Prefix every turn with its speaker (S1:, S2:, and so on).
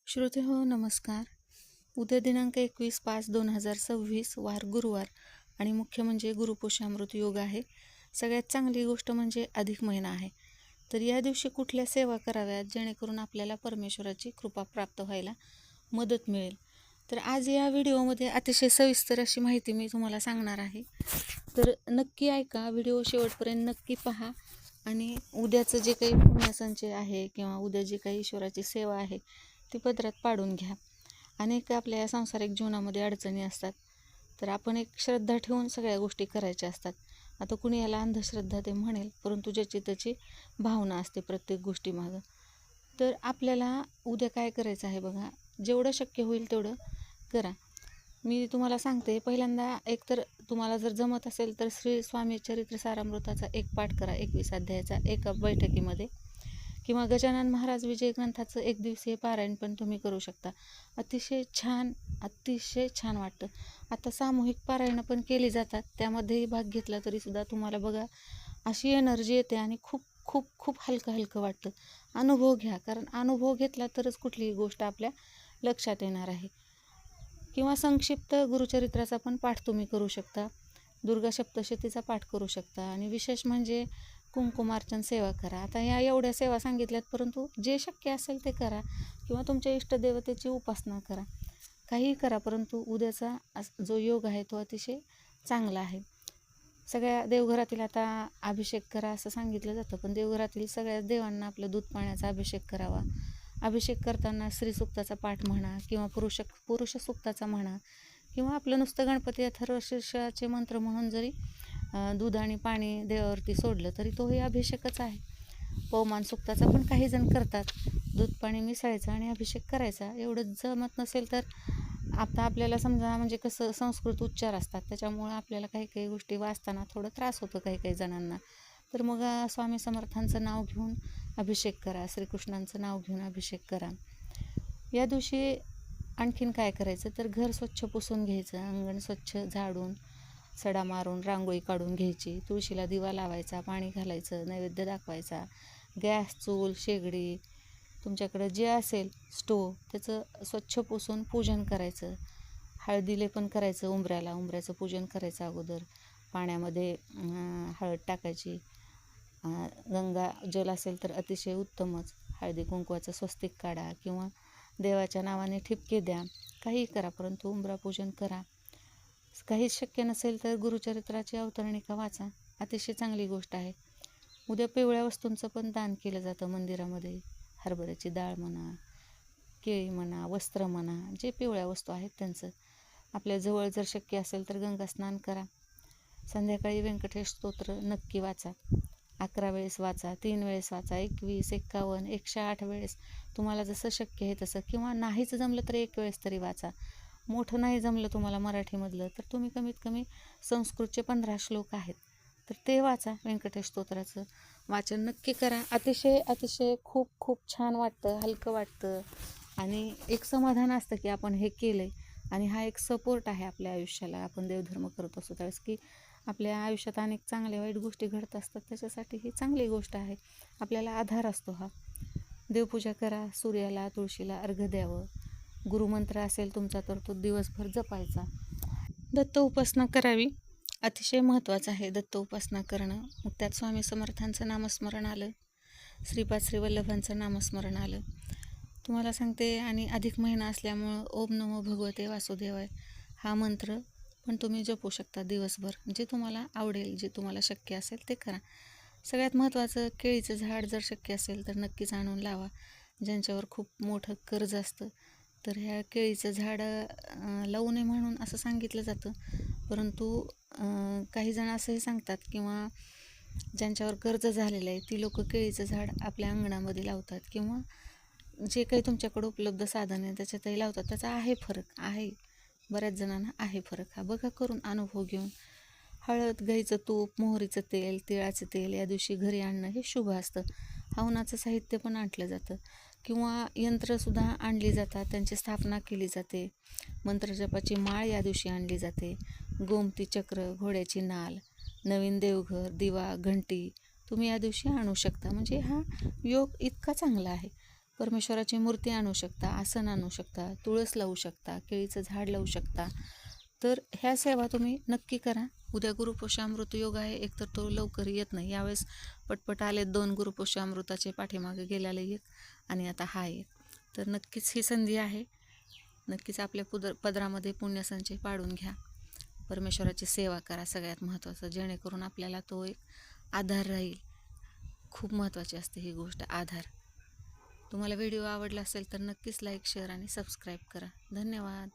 S1: श्रोते हो नमस्कार. उद्या दिनांक 21/5/2026 वार गुरुवार आणि मुख्य म्हणजे गुरुपुष्यामृत योग आहे. सगळ्यात चांगली गोष्ट म्हणजे अधिक महिना आहे. तर या दिवशी कुठल्या सेवा कराव्यात जेणेकरून आपल्याला परमेश्वराची कृपा प्राप्त व्हायला मदत मिळेल. तर आज या व्हिडिओमध्ये अतिशय सविस्तर अशी माहिती मी तुम्हाला सांगणार आहे. तर नक्की ऐका, व्हिडिओ शेवटपर्यंत नक्की पहा आणि उद्याचं जे काही पुण्यसंचय आहे किंवा उद्या जी काही ईश्वराची सेवा आहे ती पदरात पाडून घ्या. अनेक आपल्या सांसारिक जीवनामध्ये अडचणी असतात, तर आपण एक श्रद्धा ठेवून सगळ्या गोष्टी करायच्या असतात. आता कुणी याला अंधश्रद्धा ते म्हणेल, परंतु ज्याची त्याची भावना असते प्रत्येक गोष्टीमागं. तर आपल्याला उद्या काय करायचं आहे बघा, जेवढं शक्य होईल तेवढं करा. मी तुम्हाला सांगते, पहिल्यांदा एकतर तुम्हाला जर जमत असेल तर श्री स्वामी चरित्र सारामृताचा एक पाठ करा 21 अध्यायाचा एका बैठकीमध्ये, किंवा गजानन महाराज विजय ग्रंथाचं एक दिवसीय पारायण पण तुम्ही करू शकता. अतिशय छान वाटतं. आता सामूहिक पारायणं पण केली जातात, त्यामध्येही भाग घेतला तरीसुद्धा तुम्हाला बघा अशी एनर्जी येते आणि खूप खूप खूप हलकं वाटतं. अनुभव घ्या, कारण अनुभव घेतला तरच कुठलीही गोष्ट आपल्या लक्षात येणार आहे. किंवा संक्षिप्त गुरुचरित्राचा पण पाठ तुम्ही करू शकता, दुर्गा सप्तशतीचा पाठ करू शकता आणि विशेष म्हणजे कुंकुमार्चन सेवा करा. आता ह्या एवढ्या सेवा सांगितल्यात, परंतु जे शक्य असेल ते करा किंवा तुमच्या इष्टदेवतेची उपासना करा. काहीही करा, परंतु उद्याचा जो योग आहे तो अतिशय चांगला आहे. सगळ्या देवघरातील आता अभिषेक करा असं सांगितलं जातं, पण देवघरातील सगळ्या देवांना आपलं दूध पाण्याचा अभिषेक करावा. अभिषेक करताना श्रीसूक्ताचा पाठ म्हणा किंवा पुरुष सूक्ताचा म्हणा, किंवा आपलं नुसतं गणपती अथर्वशीर्षाचे मंत्र म्हणून जरी दूध आणि पाणी देवावरती सोडलं तरी तोही अभिषेकच आहे. पवमान सूक्ताचा पण काही जण करतात, दूध पाणी मिसळायचं आणि अभिषेक करायचा. एवढं जमत नसेल तर आता आपल्याला समजा म्हणजे कसं संस्कृत उच्चार असतात, त्याच्यामुळं आपल्याला काही गोष्टी वाचताना थोडं त्रास होतो काही जणांना. तर मग स्वामी समर्थांचं नाव घेऊन अभिषेक करा, श्रीकृष्णांचं नाव घेऊन अभिषेक करा. या दिवशी आणखीन काय करायचं तर घर स्वच्छ पुसून घ्यायचं, अंगण स्वच्छ झाडून सडा मारून रांगोळी काढून घ्यायची, तुळशीला दिवा लावायचा, पाणी घालायचं, नैवेद्य दाखवायचा. गॅस, चूल, शेगडी तुमच्याकडं जे असेल स्टोव त्याचं स्वच्छ पुसून पूजन करायचं. हळदी लेपन करायचं, उंबऱ्याचं पूजन करायचं. अगोदर पाण्यामध्ये हळद टाकायची. गंगा जल असेल तर अतिशय उत्तमच. हळदी कुंकवाचं स्वस्तिक काढा किंवा देवाच्या नावाने ठिपके द्या, काही करा, परंतु उंबरा पूजन करा. काहीच शक्य नसेल तर गुरुचरित्राची अवतरणिका वाचा, अतिशय चांगली गोष्ट आहे. उद्या पिवळ्या वस्तूंचं पण दान केलं जातं मंदिरामध्ये. हरभऱ्याची डाळ म्हणा, केळी म्हणा, वस्त्र म्हणा, जे पिवळ्या वस्तू आहेत त्यांचं. आपल्या जवळ जर शक्य असेल तर गंगा स्नान करा. संध्याकाळी व्यंकटेश स्तोत्र नक्की वाचा. 11 वेळेस वाचा, 3 वेळेस वाचा, 21, 51, 108 वेळेस तुम्हाला जसं शक्य आहे तसं. किंवा नाहीच जमलं तर 1 वेळेस तरी वाचा. मोठं नाही जमलं तुम्हाला मराठीमधलं तर तुम्ही कमीत कमी संस्कृतचे 15 श्लोक आहेत तर ते वाचा. व्यंकटेश स्तोत्राचं वाचन नक्की करा. अतिशय खूप छान वाटतं, हलकं वाटतं आणि एक समाधान असतं की आपण हे केलं आहे. आणि हा एक सपोर्ट आहे आपल्या आयुष्याला. आपण देवधर्म करत असतो त्यावेळेस की आपल्या आयुष्यात अनेक चांगल्या वाईट गोष्टी घडत असतात, त्याच्यासाठी ही चांगली गोष्ट आहे. आपल्याला आधार असतो हा. देवपूजा करा, सूर्याला तुळशीला अर्घ्य द्यावं. गुरुमंत्र असेल तुमचा तर तो दिवसभर जपायचा. दत्त उपासना करावी, अतिशय महत्त्वाचं आहे दत्त उपासना करणं. मग त्यात स्वामी समर्थांचं नामस्मरण आलं, श्रीपाद श्रीवल्लभांचं नामस्मरण आलं. तुम्हाला सांगते, आणि अधिक महिना असल्यामुळं ओम नमो भगवते वासुदेवाय हा मंत्र पण तुम्ही जपू शकता दिवसभर. जे तुम्हाला आवडेल, जे तुम्हाला शक्य असेल ते करा. सगळ्यात महत्त्वाचं, केळीचं झाड जर शक्य असेल तर नक्कीच आणून लावा. ज्यांच्यावर खूप मोठं कर्ज असतं तर ह्या केळीचं झाड लावू नये म्हणून असं सांगितलं जातं, परंतु काही जण असंही सांगतात किंवा ज्यांच्यावर कर्ज झालेलं आहे ती लोक केळीचं झाड आपल्या अंगणामध्ये लावतात किंवा जे काही तुमच्याकडे उपलब्ध साधन आहे त्याच्यातही लावतात. त्याचा आहे फरक आहे, बऱ्याच जणांना आहे फरक. हा बघा करून, अनुभव घेऊन. हळद, गाईचं तूप, मोहरीचं तेल, तिळाचं तेल या दिवशी घरी आणणं हे शुभ असतं. हवनाचं साहित्य पण आणलं जातं किंवा यंत्रसुद्धा आणली जातात, त्यांची स्थापना केली जाते. मंत्रजपाची माळ या दिवशी आणली जाते. गोमती चक्र, घोड्याची नाल, नवीन देवघर, दिवा, घंटी तुम्ही या दिवशी आणू शकता. म्हणजे हा योग इतका चांगला आहे. परमेश्वराची मूर्ती आणू शकता, आसन आणू शकता, तुळस लावू शकता, केळीचं झाड लावू शकता. तर ह्या सेवा तुम्ही नक्की करा. उद्या गुरुपोषामृत योग आहे. एकतर तो लवकर येत नाही. यावेळेस पटपट आले 2 गुरुपोषामृताचे, पाठीमागे गेल्याला एक आणि आता हा एक. तर नक्कीच ही संधी आहे. नक्कीच आपल्या पदरामध्ये पुण्यसंचय पाडून घ्या. परमेश्वराची सेवा करा सगळ्यात महत्त्वाचं, जेणेकरून आपल्याला तो एक आधार राहील. खूप महत्त्वाची असते ही गोष्ट, आधार. तुम्हाला व्हिडिओ आवडला असेल तर नक्कीच लाईक, शेअर आणि सबस्क्राईब करा. धन्यवाद.